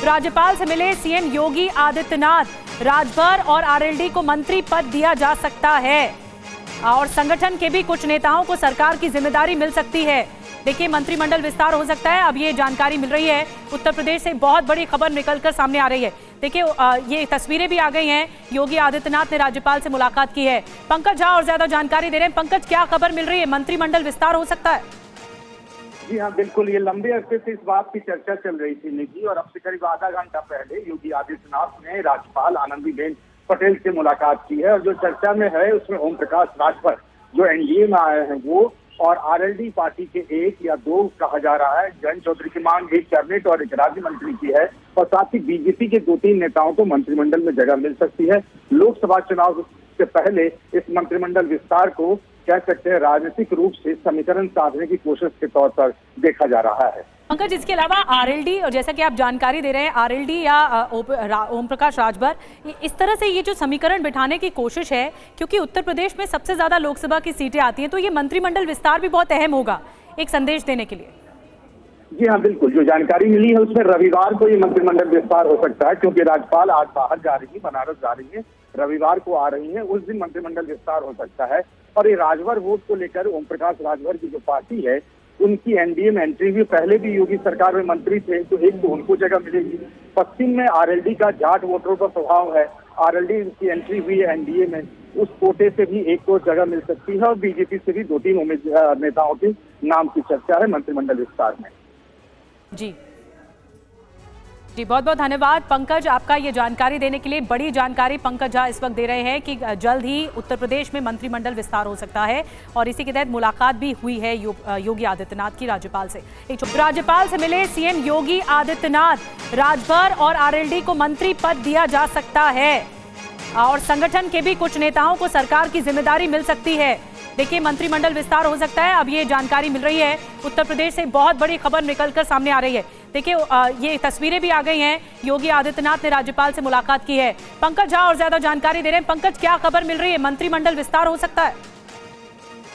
राज्यपाल से मिले सीएम योगी आदित्यनाथ, राजभर और आरएलडी को मंत्री पद दिया जा सकता है और संगठन के भी कुछ नेताओं को सरकार की जिम्मेदारी मिल सकती है। देखिए, मंत्रिमंडल विस्तार हो सकता है, अब ये जानकारी मिल रही है। उत्तर प्रदेश से बहुत बड़ी खबर निकलकर सामने आ रही है। देखिए, ये तस्वीरें भी आ गई हैं। योगी आदित्यनाथ ने राज्यपाल से मुलाकात की है। पंकज झा और ज्यादा जानकारी दे रहे हैं। पंकज, क्या खबर मिल रही है? मंत्रिमंडल विस्तार हो सकता है? जी हाँ, बिल्कुल। ये लंबे अरसे से इस बात की चर्चा चल रही थी निकी, और अब से करीब आधा घंटा पहले योगी आदित्यनाथ ने राज्यपाल आनंदीबेन पटेल से मुलाकात की है। और जो चर्चा में है उसमें ओम प्रकाश राजभर जो एनडीए में आए हैं वो, और आरएलडी पार्टी के एक या दो कहा जा रहा है। जयंत चौधरी की मांग एक कैबिनेट और एक राज्य मंत्री की है, और साथ ही बीजेपी के 2-3 नेताओं को मंत्रिमंडल में जगह मिल सकती है। लोकसभा चुनाव से पहले इस मंत्रिमंडल विस्तार को कह सकते हैं राजनीतिक रूप से समीकरण साधने की कोशिश के तौर पर देखा जा रहा है। पंकज, इसके अलावा आरएलडी, और जैसा कि आप जानकारी दे रहे हैं, आरएलडी या ओम प्रकाश राजभर, इस तरह से ये जो समीकरण बिठाने की कोशिश है, क्योंकि उत्तर प्रदेश में सबसे ज्यादा लोकसभा की सीटें आती हैं, तो ये मंत्रिमंडल विस्तार भी बहुत अहम होगा एक संदेश देने के लिए। जी हाँ, बिल्कुल। जो जानकारी मिली है उसमें रविवार को ये मंत्रिमंडल विस्तार हो सकता है, क्योंकि राज्यपाल आज बाहर जा रही है, बनारस जा रही है, रविवार को आ रही है, उस दिन मंत्रिमंडल विस्तार हो सकता है। और ये राजभर वोट को लेकर ओम प्रकाश राजभर की जो पार्टी है उनकी एनडीए में एंट्री हुई। पहले भी योगी सरकार में मंत्री थे, तो एक तो उनको जगह मिलेगी। पश्चिम में आरएलडी का जाट वोटरों का स्वभाव है, आरएलडी की एंट्री हुई है एनडीए में, उस कोटे से भी एक को जगह मिल सकती है। और बीजेपी से भी 2-3 नेताओं के नाम की चर्चा है मंत्रिमंडल विस्तार में। जी जी, बहुत बहुत धन्यवाद पंकज, आपका ये जानकारी देने के लिए। बड़ी जानकारी पंकज झा इस वक्त दे रहे हैं कि जल्द ही उत्तर प्रदेश में मंत्रिमंडल विस्तार हो सकता है, और इसी के तहत मुलाकात भी हुई है योगी आदित्यनाथ की राज्यपाल से। राज्यपाल से मिले सीएम योगी आदित्यनाथ, राजभर और आरएलडी को मंत्री पद दिया जा सकता है और संगठन के भी कुछ नेताओं को सरकार की जिम्मेदारी मिल सकती है। देखिए, मंत्रिमंडल विस्तार हो सकता है, अब ये जानकारी मिल रही है। उत्तर प्रदेश से बहुत बड़ी खबर निकलकर सामने आ रही है। देखिए, ये तस्वीरें भी आ गई हैं। योगी आदित्यनाथ ने राज्यपाल से मुलाकात की है। पंकज झा और ज्यादा जानकारी दे रहे हैं। पंकज, क्या खबर मिल रही है? मंत्रिमंडल विस्तार हो सकता है?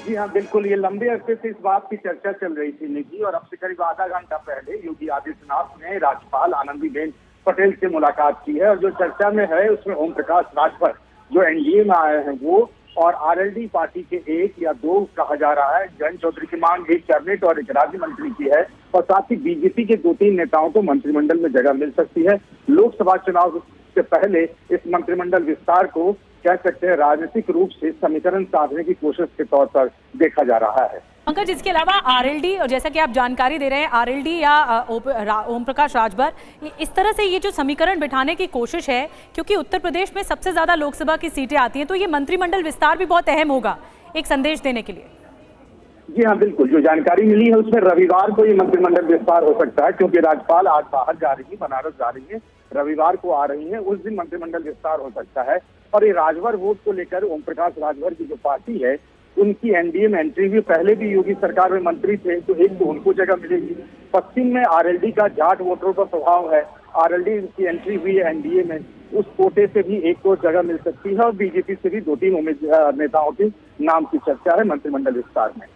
जी हाँ, बिल्कुल। ये लंबे अरसे से इस बात की चर्चा चल रही थी निकी, और अब से करीब आधा घंटा पहले योगी आदित्यनाथ ने राज्यपाल आनंदीबेन पटेल से मुलाकात की है। और जो चर्चा में है उसमें ओम प्रकाश राजभर जो एनडीए में आए हैं वो, और आरएलडी पार्टी के एक या दो कहा जा रहा है। जयंत चौधरी की मांग एक कैबिनेट और एक राज्य मंत्री की है, और साथ ही बीजेपी के 2-3 नेताओं को मंत्रिमंडल में जगह मिल सकती है। लोकसभा चुनाव से पहले इस मंत्रिमंडल विस्तार को कह सकते हैं राजनीतिक रूप से समीकरण साधने की कोशिश के तौर पर देखा जा रहा है। पंकज, इसके अलावा आरएलडी, और जैसा कि आप जानकारी दे रहे हैं, आरएलडी या ओम प्रकाश राजभर, इस तरह से ये जो समीकरण बिठाने की कोशिश है, क्योंकि उत्तर प्रदेश में सबसे ज्यादा लोकसभा की सीटें आती हैं, तो ये मंत्रिमंडल विस्तार भी बहुत अहम होगा एक संदेश देने के लिए। जी हाँ, बिल्कुल। जो जानकारी मिली है उसमें रविवार को ये मंत्रिमंडल विस्तार हो सकता है, क्योंकि राज्यपाल आज बाहर जा रही है, बनारस जा रही है, रविवार को आ रही है, उस दिन मंत्रिमंडल विस्तार हो सकता है। और ये राजभर वोट को लेकर ओम प्रकाश राजभर की जो पार्टी है उनकी एनडीए में एंट्री हुई। पहले भी योगी सरकार में मंत्री थे, तो एक तो उनको जगह मिलेगी। पश्चिम में आरएलडी का जाट वोटरों का स्वभाव है, आरएलडी की एंट्री हुई है एनडीए में, उस कोटे से भी एक को जगह मिल सकती है। और बीजेपी से भी 2-3 नेताओं के नाम की चर्चा है मंत्रिमंडल विस्तार में।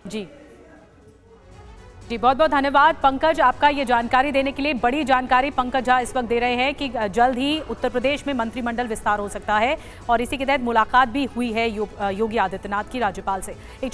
जी जी, बहुत बहुत धन्यवाद पंकज, आपका ये जानकारी देने के लिए। बड़ी जानकारी पंकज झा इस वक्त दे रहे हैं कि जल्द ही उत्तर प्रदेश में मंत्रिमंडल विस्तार हो सकता है, और इसी के तहत मुलाकात भी हुई है योगी आदित्यनाथ की राज्यपाल से।